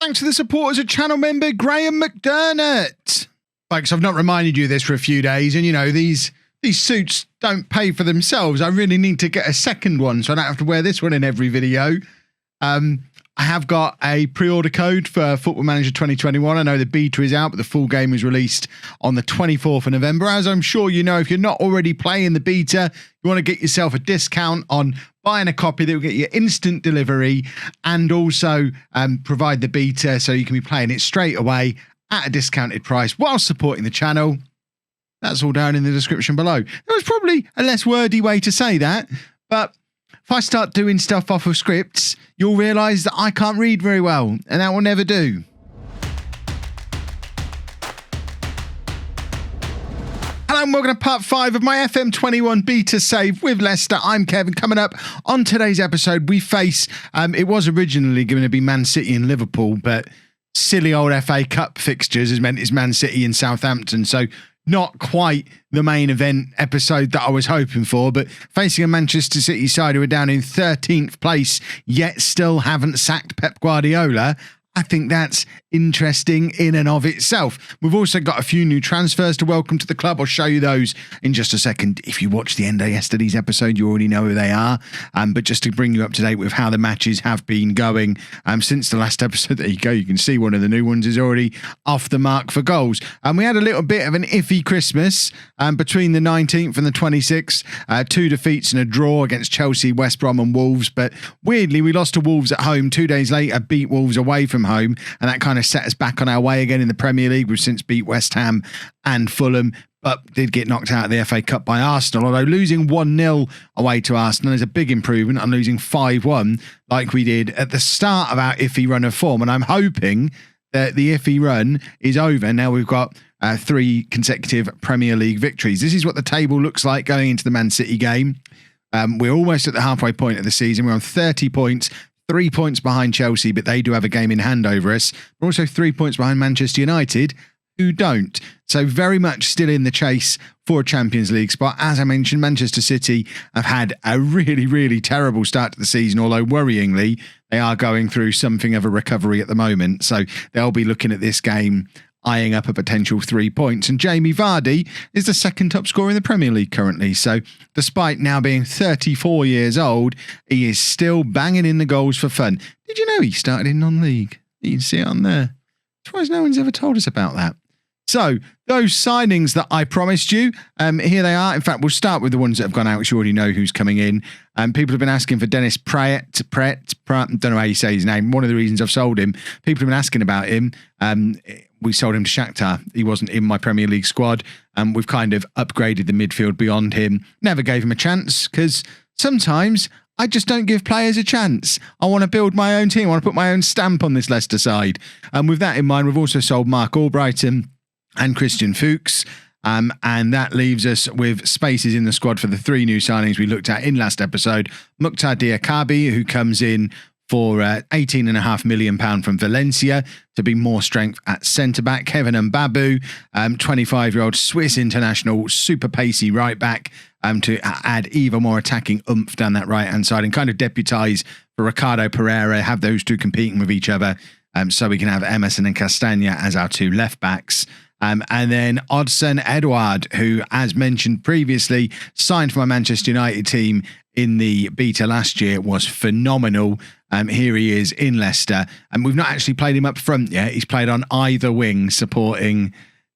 Thanks to the support as a channel member, Graham McDermott. Folks, I've not reminded you of this for a few days, and you know, these suits don't pay for themselves. I really need to get a second one so I don't have to wear this one in every video. I have got a pre-order code for Football Manager 2021. I know the beta is out, but the full game is released on the 24th of November. As I'm sure you know, if you're not already playing the beta, you want to get yourself a discount on buying a copy that will get you instant delivery and also provide the beta so you can be playing it straight away at a discounted price while supporting the channel. That's all down in the description below. There was probably a less wordy way to say that, but if I start doing stuff off of scripts, you'll realise that I can't read very well, and that will never do. Hello and welcome to part 5 of my FM21 beta save with Leicester. I'm Kevin. Coming up on today's episode, we face, it was originally going to be Man City and Liverpool, but silly old FA Cup fixtures has meant it's Man City and Southampton, so not quite the main event episode that I was hoping for, but facing a Manchester City side who are down in 13th place, yet still haven't sacked Pep Guardiola. I think that's interesting in and of itself. We've also got a few new transfers to welcome to the club. I'll show you those in just a second. If you watched the end of yesterday's episode, you already know who they are. But just to bring you up to date with how the matches have been going since the last episode, there you go. You can see one of the new ones is already off the mark for goals. And we had a little bit of an iffy Christmas between the 19th and the 26th. 2 defeats and a draw against Chelsea, West Brom and Wolves. But weirdly, we lost to Wolves at home. 2 days later, beat Wolves away from home. And that kind of set us back on our way again in the Premier League. We've since beat West Ham and Fulham, but did get knocked out of the FA Cup by Arsenal, although losing 1-0 away to Arsenal is a big improvement on losing 5-1 like we did at the start of our iffy run of form. And I'm hoping that the iffy run is over. Now we've got 3 consecutive Premier League victories. This is what the table looks like going into the Man City game. We're almost at the halfway point of the season. We're on 30 points. 3 points behind Chelsea, but they do have a game in hand over us. We're also 3 points behind Manchester United, who don't. So very much still in the chase for a Champions League spot. As I mentioned, Manchester City have had a really, really terrible start to the season, although worryingly, they are going through something of a recovery at the moment. So they'll be looking at this game eyeing up a potential 3 points. And Jamie Vardy is the second top scorer in the Premier League currently. So despite now being 34 years old, he is still banging in the goals for fun. Did you know he started in non-league? You can see it on there. Surprised no one's ever told us about that. So those signings that I promised you, here they are. In fact, we'll start with the ones that have gone out, which you already know who's coming in. People have been asking for Dennis Praet, don't know how you say his name. One of the reasons I've sold him, people have been asking about him. We sold him to Shakhtar. He wasn't in my Premier League squad. We've kind of upgraded the midfield beyond him. Never gave him a chance because sometimes I just don't give players a chance. I want to build my own team. I want to put my own stamp on this Leicester side. And with that in mind, we've also sold Mark Albrighton and Christian Fuchs. And that leaves us with spaces in the squad for the 3 new signings we looked at in last episode. Mukhtar Diakabi, who comes in for £18.5 million from Valencia to be more strength at centre-back. Kevin Mbabu, 25-year-old Swiss international, super pacey right-back to add even more attacking oomph down that right-hand side and kind of deputise for Ricardo Pereira, have those 2 competing with each other so we can have Emerson and Castagna as our 2 left-backs. And then Odsonne Edouard, who, as mentioned previously, signed for my Manchester United team in the beta last year, was phenomenal. Here he is in Leicester. And we've not actually played him up front yet. He's played on either wing, supporting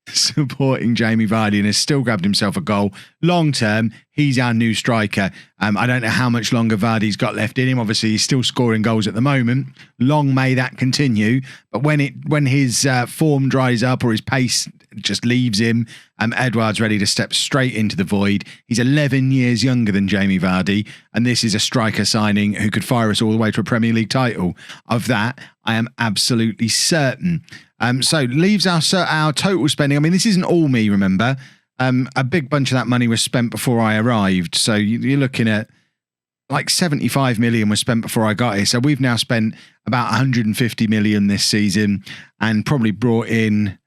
Jamie Vardy, and has still grabbed himself a goal. Long term, he's our new striker. I don't know how much longer Vardy's got left in him. Obviously, he's still scoring goals at the moment. Long may that continue. But when his form dries up or his pace just leaves him, Edouard's ready to step straight into the void. He's 11 years younger than Jamie Vardy, and this is a striker signing who could fire us all the way to a Premier League title. Of that, I am absolutely certain. So leaves our total spending. I mean, this isn't all me, remember. A big bunch of that money was spent before I arrived. So you're looking at like 75 million was spent before I got here. So we've now spent about 150 million this season and probably brought in,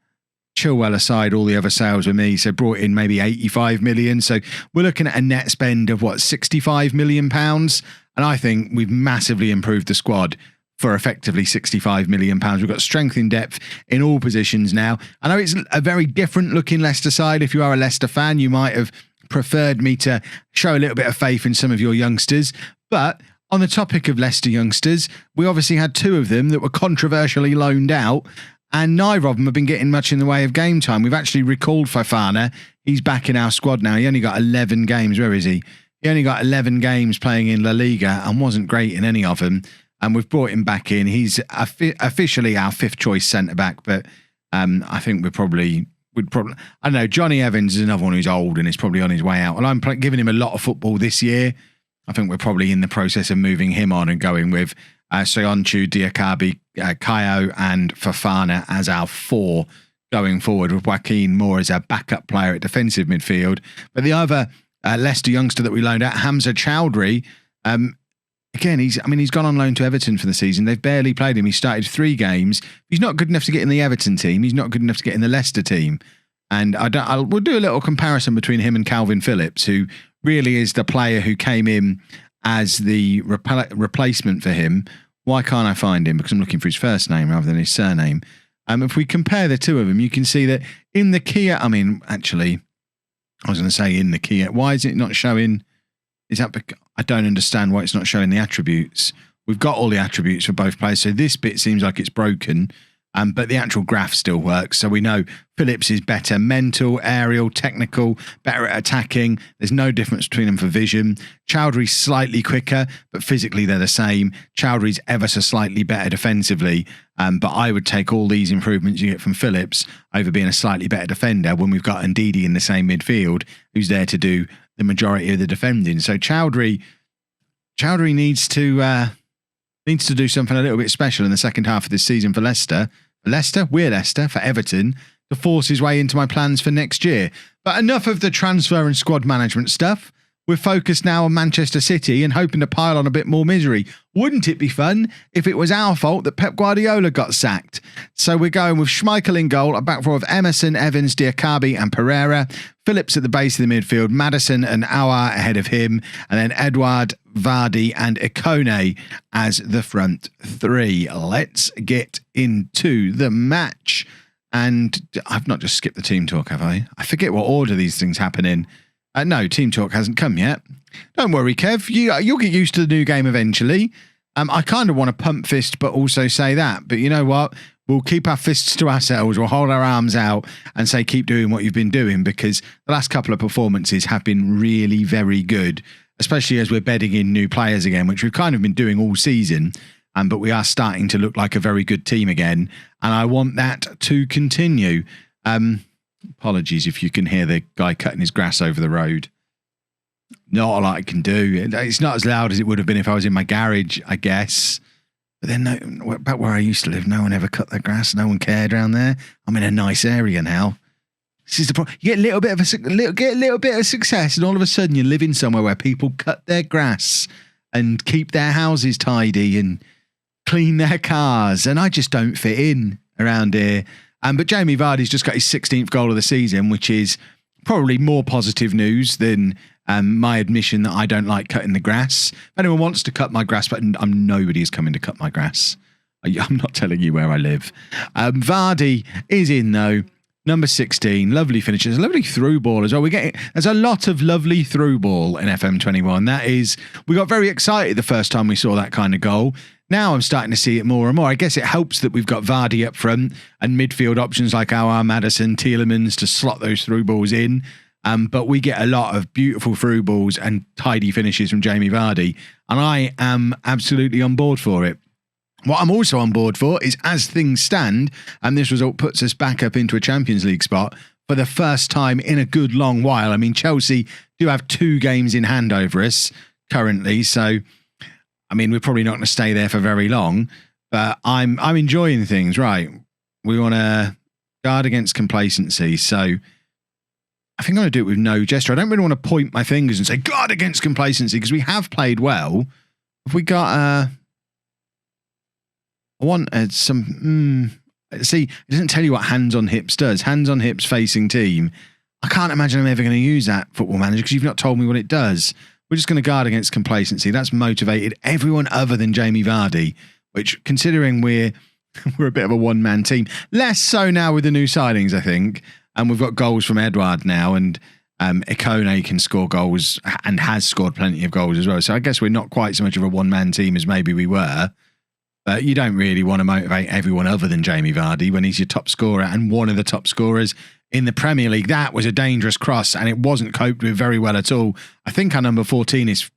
Chilwell aside, all the other sales with me. So brought in maybe 85 million. So we're looking at a net spend of what, 65 million pounds. And I think we've massively improved the squad for effectively £65 million. We've got strength in depth in all positions now. I know it's a very different looking Leicester side. If you are a Leicester fan, you might have preferred me to show a little bit of faith in some of your youngsters. But on the topic of Leicester youngsters, we obviously had two of them that were controversially loaned out, and neither of them have been getting much in the way of game time. We've actually recalled Fofana. He's back in our squad now. He only got 11 games. Where is he? He only got 11 games playing in La Liga and wasn't great in any of them. And we've brought him back in. He's officially our fifth choice centre-back, but I think we'd probably, I don't know, Johnny Evans is another one who's old and is probably on his way out. And I'm giving him a lot of football this year. I think we're probably in the process of moving him on and going with Soyuncu, Diakabi, Kayo and Fofana as our four going forward, with Joaquin more as a backup player at defensive midfield. But the other Leicester youngster that we loaned out, Hamza Chowdhury, again, he's gone on loan to Everton for the season. They've barely played him. He started 3 games. He's not good enough to get in the Everton team. He's not good enough to get in the Leicester team. And we'll do a little comparison between him and Calvin Phillips, who really is the player who came in as the replacement for him. Why can't I find him? Because I'm looking for his first name rather than his surname. If we compare the two of them, you can see that in the Kia, actually, I was going to say in the Kia. Why is it not showing? I don't understand why it's not showing the attributes. We've got all the attributes for both players, so this bit seems like it's broken, but the actual graph still works. So we know Phillips is better mental, aerial, technical, better at attacking. There's no difference between them for vision. Chowdhury's slightly quicker, but physically they're the same. Chowdhury's ever so slightly better defensively, but I would take all these improvements you get from Phillips over being a slightly better defender when we've got Ndidi in the same midfield, who's there to do the majority of the defending. So Chowdhury needs to do something a little bit special in the second half of this season for Leicester. We're Leicester. For Everton, to force his way into my plans for next year. But enough of the transfer and squad management stuff. We're focused now on Manchester City and hoping to pile on a bit more misery. Wouldn't it be fun if it was our fault that Pep Guardiola got sacked? So we're going with Schmeichel in goal, a back four of Emerson, Evans, Diakabi and Pereira. Phillips at the base of the midfield, Maddison and Aouar ahead of him, and then Edouard, Vardy and Ikone as the front three. Let's get into the match. And I've not just skipped the team talk, have I? I forget what order these things happen in. No, team talk hasn't come yet. Don't worry, Kev. You'll get used to the new game eventually. I kind of want to pump fist, but also say that. But you know what? We'll keep our fists to ourselves. We'll hold our arms out and say, keep doing what you've been doing, because the last couple of performances have been really very good, especially as we're bedding in new players again, which we've kind of been doing all season. But we are starting to look like a very good team again. And I want that to continue. Apologies if you can hear the guy cutting his grass over the road. Not a lot I can do. It's not as loud as it would have been if I was in my garage, I guess. But then, about where I used to live, no one ever cut their grass. No one cared around there. I'm in a nice area now. This is the problem. You get a little bit of success, and all of a sudden you're living somewhere where people cut their grass and keep their houses tidy and clean their cars. And I just don't fit in around here. But Jamie Vardy's just got his 16th goal of the season, which is probably more positive news than my admission that I don't like cutting the grass. If anyone wants to cut my grass, but nobody is coming to cut my grass. I'm not telling you where I live. Vardy is in though. Number 16, lovely finishes, lovely through ball as well. There's a lot of lovely through ball in FM21. We got very excited the first time we saw that kind of goal. Now I'm starting to see it more and more. I guess it helps that we've got Vardy up front and midfield options like Aouar, Maddison, Tielemans to slot those through balls in. But we get a lot of beautiful through balls and tidy finishes from Jamie Vardy. And I am absolutely on board for it. What I'm also on board for is, as things stand, and this result puts us back up into a Champions League spot for the first time in a good long while. I mean, Chelsea do have 2 games in hand over us currently, so I mean, we're probably not going to stay there for very long, but I'm enjoying things, right? We want to guard against complacency, so I think I'm going to do it with no gesture. I don't really want to point my fingers and say guard against complacency, because we have played well. Have we got I want some... See, it doesn't tell you what hands on hips does. Hands on hips facing team. I can't imagine I'm ever going to use that, Football Manager, because you've not told me what it does. We're just going to guard against complacency. That's motivated everyone other than Jamie Vardy, which, considering we're a bit of a one-man team, less so now with the new signings, I think. And we've got goals from Edouard now, and Ikone can score goals and has scored plenty of goals as well. So I guess we're not quite so much of a one-man team as maybe we were. But you don't really want to motivate everyone other than Jamie Vardy when he's your top scorer and one of the top scorers in the Premier League. That was a dangerous cross, and it wasn't coped with very well at all. I think our number 14 is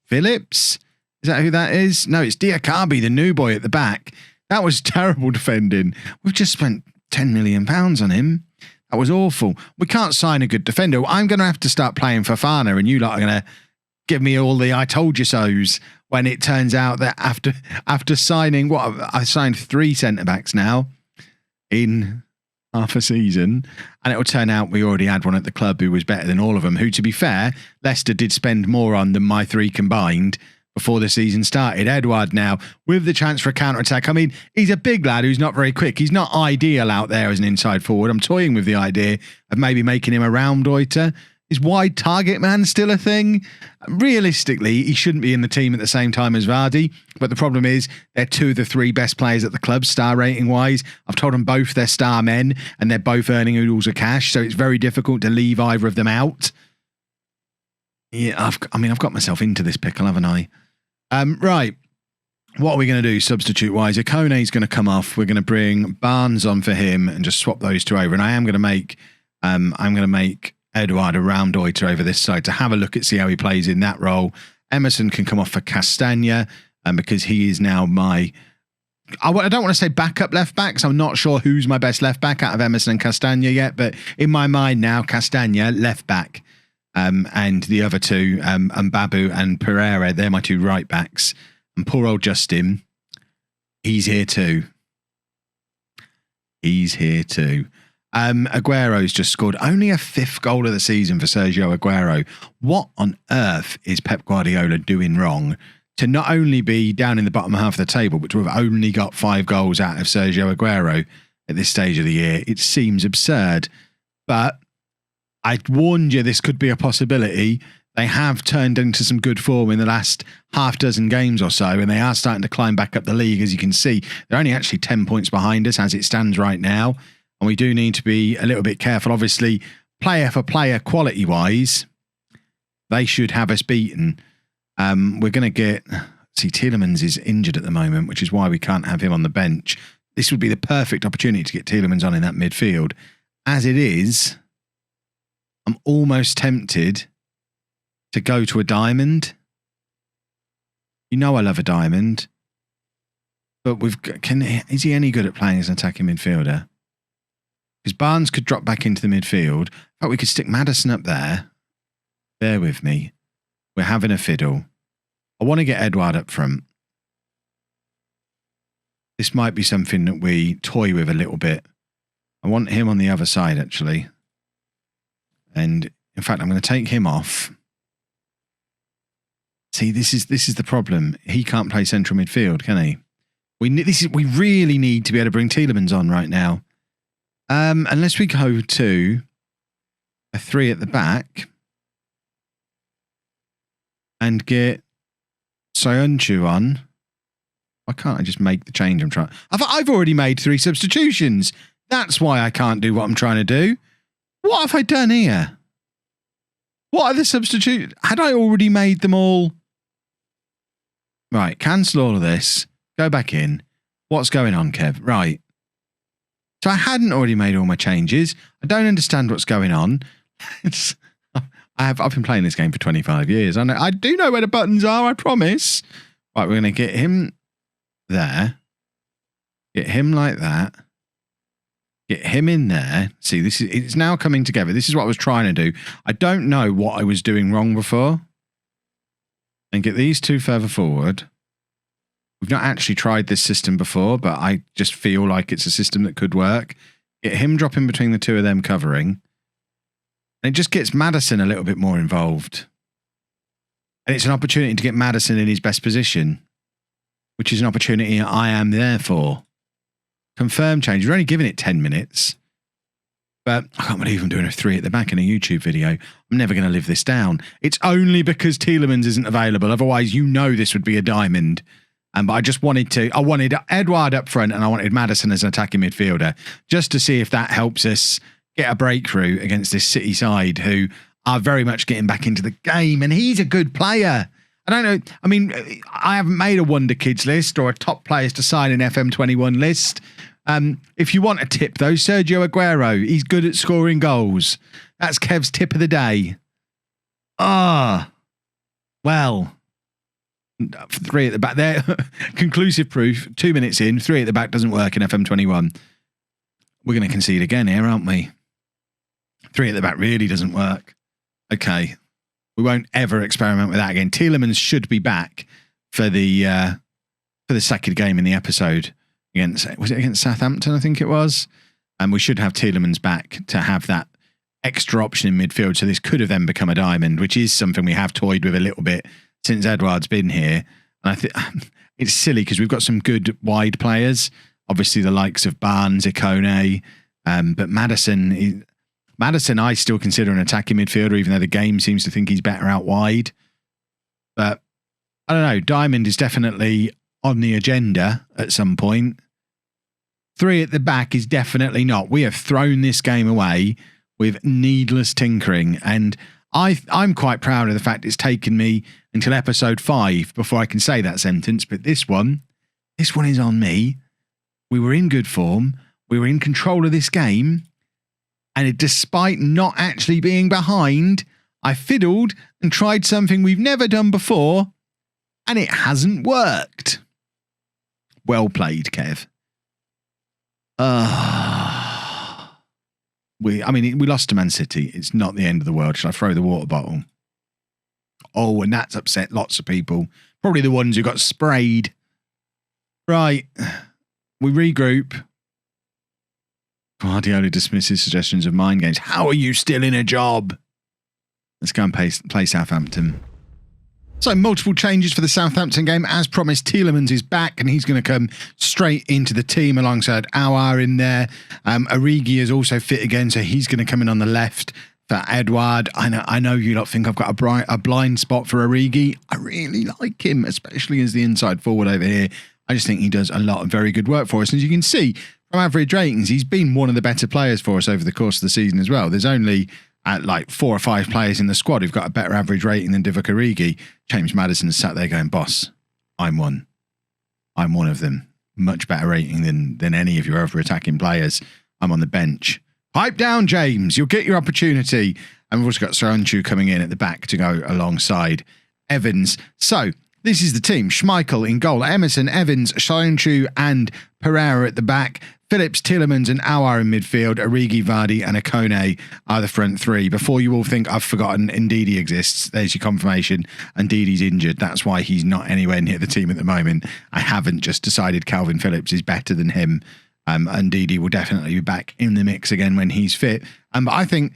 Phillips. Is that who that is? No, it's Diakabi, the new boy at the back. That was terrible defending. We've just spent £10 million on him. That was awful. We can't sign a good defender. I'm going to have to start playing Fofana, and you lot are going to give me all the I told you so's when it turns out that after signing, I signed 3 centre-backs now in half a season, and it will turn out we already had one at the club who was better than all of them, who, to be fair, Leicester did spend more on than my 3 combined before the season started. Edouard now, with the chance for a counter-attack. I mean, he's a big lad who's not very quick. He's not ideal out there as an inside forward. I'm toying with the idea of maybe making him a Raumdeuter. Is wide target man still a thing? Realistically, he shouldn't be in the team at the same time as Vardy. But the problem is they're 2 of the 3 best players at the club, star rating wise. I've told them both they're star men and they're both earning oodles of cash. So it's very difficult to leave either of them out. Yeah, I've got myself into this pickle, haven't I? Right. What are we going to do substitute wise? Ikone's going to come off. We're going to bring Barnes on for him and just swap those 2 over. And I am going to make Edouard a Raumdeuter over this side to have a look at, see how he plays in that role. Emerson can come off for Castagna, because he is now my... I don't want to say backup left back, because I'm not sure who's my best left back out of Emerson and Castagna yet, but in my mind now, Castagna, left back, and the other 2, Mbabu and Pereira, they're my 2 right backs. And poor old Justin, he's here too. Aguero's just scored only a 5th goal of the season for Sergio Aguero. What on earth is Pep Guardiola doing wrong to not only be down in the bottom half of the table, but to have only got 5 goals out of Sergio Aguero at this stage of the year? It seems absurd. But I warned you this could be a possibility. They have turned into some good form in the last half dozen games or so, and they are starting to climb back up the league. As you can see, they're only actually 10 points behind us as it stands right now. And we do need to be a little bit careful. Obviously, player for player, quality-wise, they should have us beaten. We're going to get... See, Tielemans is injured at the moment, which is why we can't have him on the bench. This would be the perfect opportunity to get Tielemans on in that midfield. As it is, I'm almost tempted to go to a diamond. You know I love a diamond. But is he any good at playing as an attacking midfielder? Because Barnes could drop back into the midfield. But we could stick Maddison up there. Bear with me. We're having a fiddle. I want to get Edouard up front. This might be something that we toy with a little bit. I want him on the other side, actually. And in fact, I'm going to take him off. See, this is the problem. He can't play central midfield, can he? We really need to be able to bring Tielemans on right now. Unless we go to a 3 at the back and get Soyuncu on. Why can't I just make the change I'm trying? I've already made 3 substitutions. That's why I can't do what I'm trying to do. What have I done here? What are the substitutes? Had I already made them all? Right, cancel all of this. Go back in. What's going on, Kev? Right. So I hadn't already made all my changes. I don't understand what's going on. I've been playing this game for 25 years. I do know where the buttons are, I promise. Right, we're going to get him there. Get him like that. Get him in there. See, it's now coming together. This is what I was trying to do. I don't know what I was doing wrong before. And get these 2 further forward. We've not actually tried this system before, but I just feel like it's a system that could work. Get him dropping between the 2 of them covering. And it just gets Maddison a little bit more involved. And it's an opportunity to get Maddison in his best position, which is an opportunity I am there for. Confirm change. We're only giving it 10 minutes. But I can't believe I'm doing a 3 at the back in a YouTube video. I'm never going to live this down. It's only because Tielemans isn't available. Otherwise, you know this would be a diamond. But I wanted Edouard up front and I wanted Maddison as an attacking midfielder just to see if that helps us get a breakthrough against this City side who are very much getting back into the game. And he's a good player. I don't know. I mean, I haven't made a Wonder Kids list or a top players to sign in FM21 list. If you want a tip though, Sergio Aguero, he's good at scoring goals. That's Kev's tip of the day. Well, 3 at the back there. Conclusive proof. 2 minutes in, 3 at the back doesn't work in FM21. We're going to concede again here, aren't we? 3 at the back really doesn't work. Okay. We won't ever experiment with that again. Tielemans should be back for the second game in the episode was it against Southampton? I think it was. And we should have Tielemans back to have that extra option in midfield. So this could have then become a diamond, which is something we have toyed with a little bit since Edouard's been here. And I think it's silly because we've got some good wide players. Obviously the likes of Barnes, Ikone, but Maddison I still consider an attacking midfielder, even though the game seems to think he's better out wide. But I don't know. Diamond is definitely on the agenda at some point. 3 at the back is definitely not. We have thrown this game away with needless tinkering. And I'm quite proud of the fact it's taken me until episode 5 before I can say that sentence. But this one is on me. We were in good form. We were in control of this game. And despite not actually being behind, I fiddled and tried something we've never done before, and it hasn't worked. Well played, Kev. We lost to Man City. It's not the end of the world. Should I throw the water bottle? Oh, and that's upset lots of people. Probably the ones who got sprayed. Right. We regroup. Guardiola dismisses suggestions of mind games. How are you still in a job? Let's go and play Southampton. So multiple changes for the Southampton game. As promised, Tielemans is back and he's going to come straight into the team alongside Aouar in there. Origi is also fit again, so he's going to come in on the left for Edouard. I know you lot think I've got a blind spot for Origi. I really like him, especially as the inside forward over here. I just think he does a lot of very good work for us. And as you can see, from average ratings, he's been one of the better players for us over the course of the season as well. There's only like 4 or 5 players in the squad who've got a better average rating than Divock Origi. James Maddison sat there going, boss, I'm one of them. Much better rating than any of your other attacking players. I'm on the bench. Pipe down, James. You'll get your opportunity. And we've also got Southampton coming in at the back to go alongside Evans. So this is the team. Schmeichel in goal. Emerson, Evans, Southampton and Pereira at the back. Phillips, Tielemans and Aouar in midfield. Origi, Vardy and Ikone are the front 3. Before you all think I've forgotten, Ndidi exists. There's your confirmation. Ndidi's injured. That's why he's not anywhere near the team at the moment. I haven't just decided Calvin Phillips is better than him. Ndidi will definitely be back in the mix again when he's fit. But I think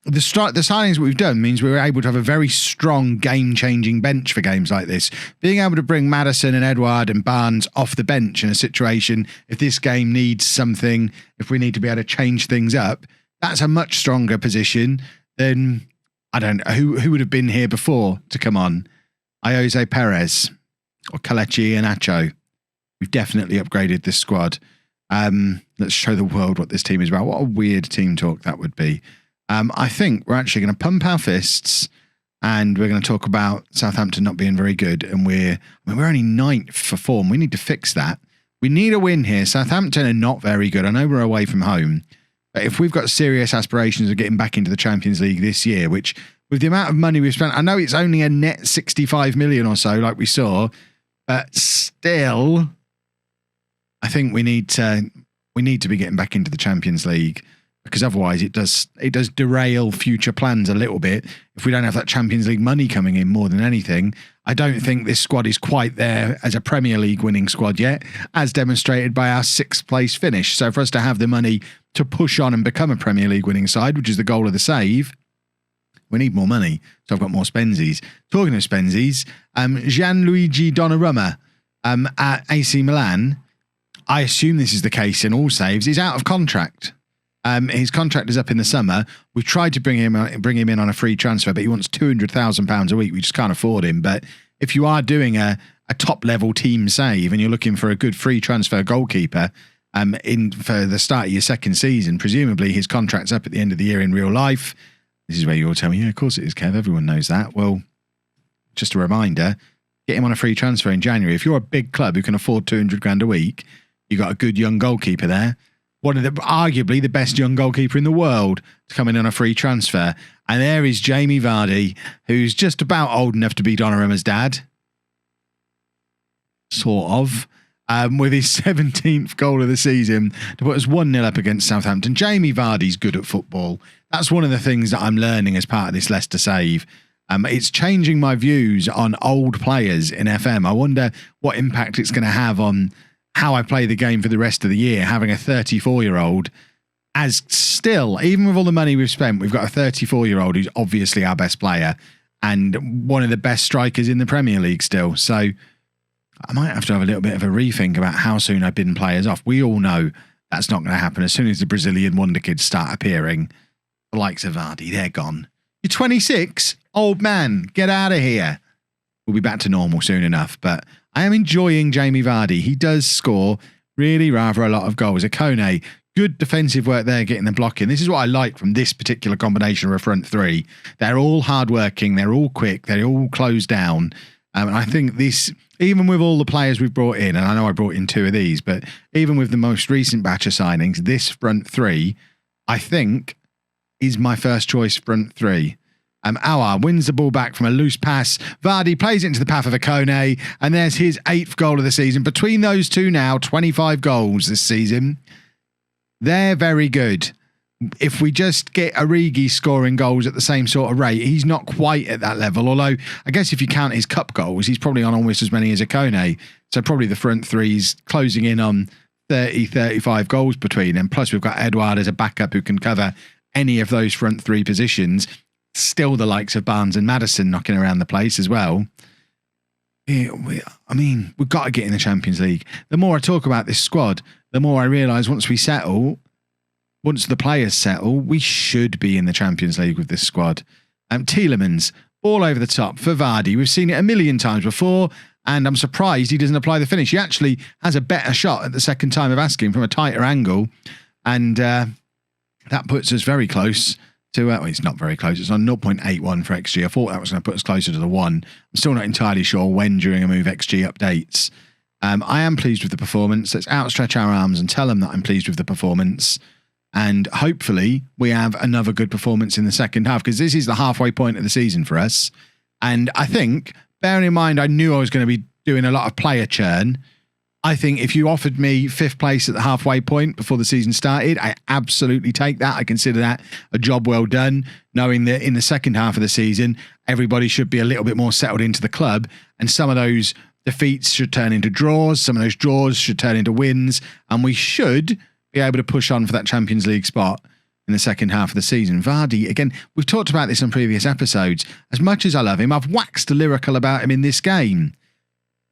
the signings we've done means we were able to have a very strong game-changing bench for games like this. Being able to bring Maddison and Edouard and Barnes off the bench in a situation, if this game needs something, if we need to be able to change things up, that's a much stronger position than, I don't know, who would have been here before to come on? Jose Perez or Kelechi Iheanacho. We've definitely upgraded this squad. Let's show the world what this team is about. What a weird team talk that would be. I think we're actually going to pump our fists and we're going to talk about Southampton not being very good. And we're only 9th for form. We need to fix that. We need a win here. Southampton are not very good. I know we're away from home, but if we've got serious aspirations of getting back into the Champions League this year, which with the amount of money we've spent, I know it's only a net 65 million or so, like we saw, but still, I think we need to be getting back into the Champions League. Because otherwise it does derail future plans a little bit. If we don't have that Champions League money coming in more than anything, I don't think this squad is quite there as a Premier League winning squad yet, as demonstrated by our 6th place finish. So for us to have the money to push on and become a Premier League winning side, which is the goal of the save, we need more money. So I've got more Spenzies. Talking of Spenzies, Gianluigi Donnarumma at AC Milan, I assume this is the case in all saves, is out of contract. His contract is up in the summer. We've tried to bring him in on a free transfer, but he wants £200,000 a week. We just can't afford him. But if you are doing a a top-level team save and you're looking for a good free transfer goalkeeper for the start of your second season, presumably his contract's up at the end of the year in real life. This is where you all tell me, yeah, of course it is, Kev. Everyone knows that. Well, just a reminder, get him on a free transfer in January. If you're a big club who can afford 200 grand a week, you got a good young goalkeeper there. Arguably the best young goalkeeper in the world to come in on a free transfer. And there is Jamie Vardy, who's just about old enough to be Donnarumma's dad. Sort of. With his 17th goal of the season to put us 1-0 up against Southampton. Jamie Vardy's good at football. That's one of the things that I'm learning as part of this Leicester save. It's changing my views on old players in FM. I wonder what impact it's going to have on how I play the game for the rest of the year, having a 34-year-old as still, even with all the money we've spent, we've got a 34-year-old who's obviously our best player and one of the best strikers in the Premier League still. So I might have to have a little bit of a rethink about how soon I bin players off. We all know that's not going to happen. As soon as the Brazilian wonder kids start appearing, the likes of Vardy, they're gone. You're 26, old man, get out of here. We'll be back to normal soon enough, but I am enjoying Jamie Vardy. He does score really rather a lot of goals. Akone, good defensive work there, getting the block in. This is what I like from this particular combination of a front three. They're all hardworking. They're all quick. They're all closed down. And I think this, even with all the players we've brought in, and I know I brought in 2 of these, but even with the most recent batch of signings, this front three, I think, is my first choice front three. Aouar wins the ball back from a loose pass. Vardy plays it into the path of Akone, and there's his 8th goal of the season. Between those two now, 25 goals this season. They're very good. If we just get Origi scoring goals at the same sort of rate, he's not quite at that level. Although, I guess if you count his cup goals, he's probably on almost as many as Akone. So probably the front three's closing in on 30, 35 goals between them. Plus, we've got Edouard as a backup who can cover any of those front three positions. Still the likes of Barnes and Maddison knocking around the place as well. We've got to get in the Champions League. The more I talk about this squad, the more I realise once the players settle, we should be in the Champions League with this squad. Tielemans, all over the top for Vardy. We've seen it a million times before, and I'm surprised he doesn't apply the finish. He actually has a better shot at the second time of asking from a tighter angle, and that puts us very close to, it's not very close. It's on 0.81 for XG. I thought that was going to put us closer to the 1. I'm still not entirely sure when during a move XG updates. I am pleased with the performance. Let's outstretch our arms and tell them that I'm pleased with the performance. And hopefully we have another good performance in the second half, because this is the halfway point of the season for us. And I think, bearing in mind, I knew I was going to be doing a lot of player churn. I think if you offered me 5th place at the halfway point before the season started, I absolutely take that. I consider that a job well done, knowing that in the second half of the season, everybody should be a little bit more settled into the club. And some of those defeats should turn into draws. Some of those draws should turn into wins. And we should be able to push on for that Champions League spot in the second half of the season. Vardy, again, we've talked about this on previous episodes. As much as I love him, I've waxed lyrical about him in this game.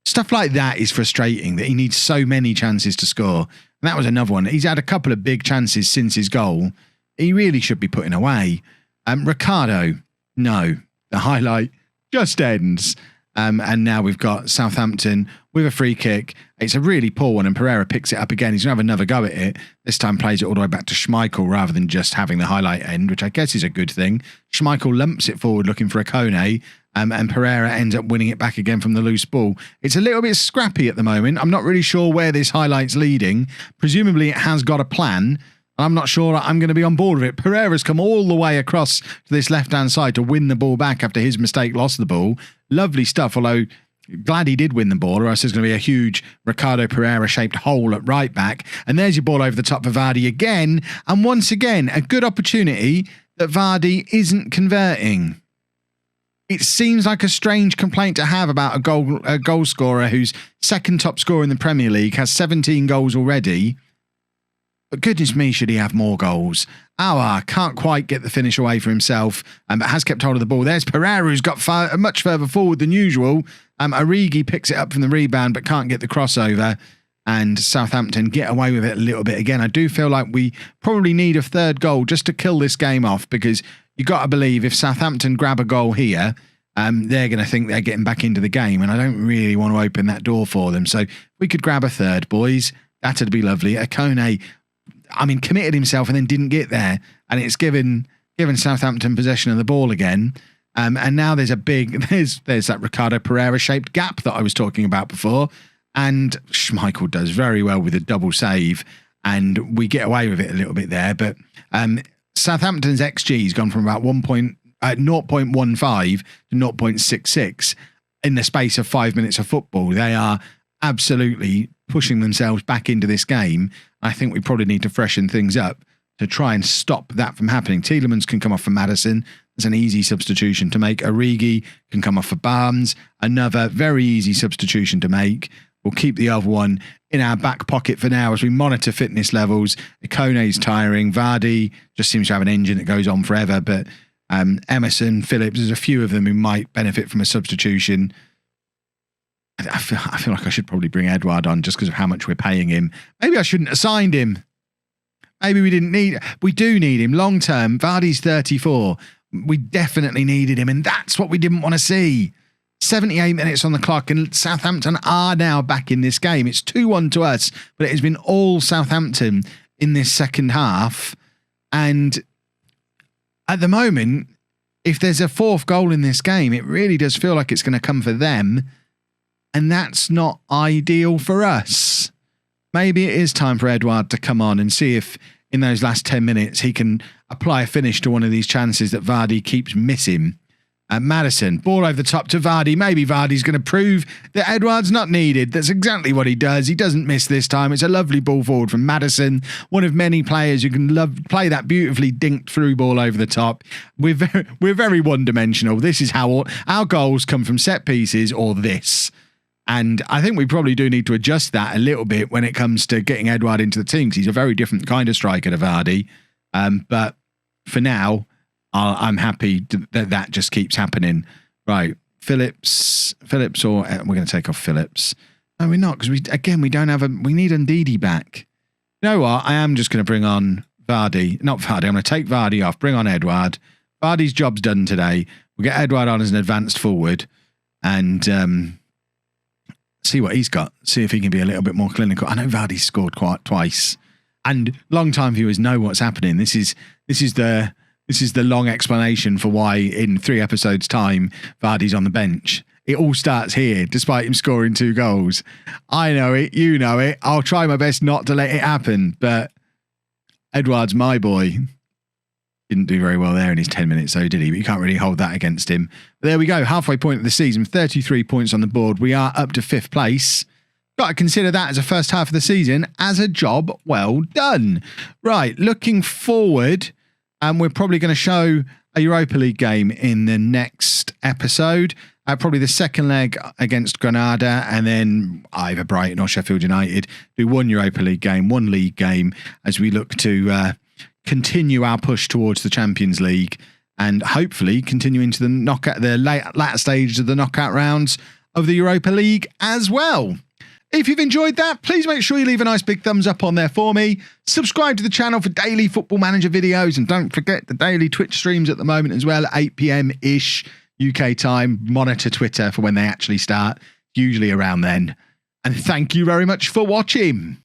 Stuff like that is frustrating, that he needs so many chances to score. And that was another one. He's had a couple of big chances since his goal. He really should be putting away. Ricardo, no. The highlight just ends. And now we've got Southampton with a free kick. It's a really poor one, and Pereira picks it up again. He's going to have another go at it. This time plays it all the way back to Schmeichel rather than just having the highlight end, which I guess is a good thing. Schmeichel lumps it forward looking for Akone, and Pereira ends up winning it back again from the loose ball. It's a little bit scrappy at the moment. I'm not really sure where this highlight's leading. Presumably it has got a plan. I'm not sure I'm going to be on board with it. Pereira's come all the way across to this left-hand side to win the ball back after his mistake lost the ball. Lovely stuff, although glad he did win the ball, or else there's going to be a huge Ricardo Pereira-shaped hole at right back. And there's your ball over the top for Vardy again. And once again, a good opportunity that Vardy isn't converting. It seems like a strange complaint to have about a goal scorer who's second top scorer in the Premier League, has 17 goals already. But goodness me, should he have more goals? Aouar can't quite get the finish away for himself, but has kept hold of the ball. There's Pereira, who's got much further forward than usual. Origi picks it up from the rebound, but can't get the crossover. And Southampton get away with it a little bit again. I do feel like we probably need a third goal just to kill this game off, because you've got to believe if Southampton grab a goal here, they're going to think they're getting back into the game, and I don't really want to open that door for them. So if we could grab a third, boys, that'd be lovely. Akone, committed himself and then didn't get there, and it's given Southampton possession of the ball again. And now there's there's that Ricardo Pereira shaped gap that I was talking about before, and Schmeichel does very well with a double save, and we get away with it a little bit there. But Southampton's XG has gone from about 0.15 to 0.66 in the space of 5 minutes of football. They are absolutely pushing themselves back into this game. I think we probably need to freshen things up to try and stop that from happening. Tielemans can come off for Maddison. It's an easy substitution to make. Origi can come off for Barnes. Another very easy substitution to make. We'll keep the other one in our back pocket for now as we monitor fitness levels. Ikone's tiring. Vardy just seems to have an engine that goes on forever. But Emerson, Phillips, there's a few of them who might benefit from a substitution. I feel like I should probably bring Edouard on just because of how much we're paying him. Maybe I shouldn't have signed him. Maybe we didn't need... We do need him long term. Vardy's 34. We definitely needed him, and that's what we didn't want to see. 78 minutes on the clock, and Southampton are now back in this game. It's 2-1 to us, but it has been all Southampton in this second half. And at the moment, if there's a fourth goal in this game, it really does feel like it's going to come for them, and that's not ideal for us. Maybe it is time for Edouard to come on and see if in those last 10 minutes he can apply a finish to one of these chances that Vardy keeps missing. Maddison, ball over the top to Vardy. Maybe Vardy's going to prove that Edouard's not needed. That's exactly what he does. He doesn't miss this time. It's a lovely ball forward from Maddison, one of many players who can play that beautifully dinked through ball over the top. We're very one-dimensional. This is how our goals come from set pieces or this. And I think we probably do need to adjust that a little bit when it comes to getting Edouard into the team, because he's a very different kind of striker to Vardy. But for now, I'm happy that just keeps happening. Right, Phillips, or we're going to take off Phillips. No, we're not, because we don't have we need Ndidi back. You know what? I am just going to bring on Vardy. Not Vardy. I'm going to take Vardy off, bring on Edouard. Vardy's job's done today. We'll get Edouard on as an advanced forward and see what he's got. See if he can be a little bit more clinical. I know Vardy's scored twice, and long-time viewers know what's happening. This is the long explanation for why in 3 episodes' time Vardy's on the bench. It all starts here, despite him scoring 2 goals. I know it, you know it. I'll try my best not to let it happen, but Edouard's my boy. Didn't do very well there in his 10 minutes, though, did he? But you can't really hold that against him. But there we go, halfway point of the season, 33 points on the board. We are up to 5th place. Got to consider that as a first half of the season as a job well done. Right, looking forward, we're probably going to show a Europa League game in the next episode. Probably the second leg against Granada, and then either Brighton or Sheffield United. Do 1 Europa League game, 1 league game, as we look to continue our push towards the Champions League and hopefully continue into the latter stages of the knockout rounds of the Europa League as well. If you've enjoyed that, please make sure you leave a nice big thumbs up on there for me. Subscribe to the channel for daily Football Manager videos, and don't forget the daily Twitch streams at the moment as well, 8 p.m-ish UK time. Monitor Twitter for when they actually start, usually around then. And thank you very much for watching.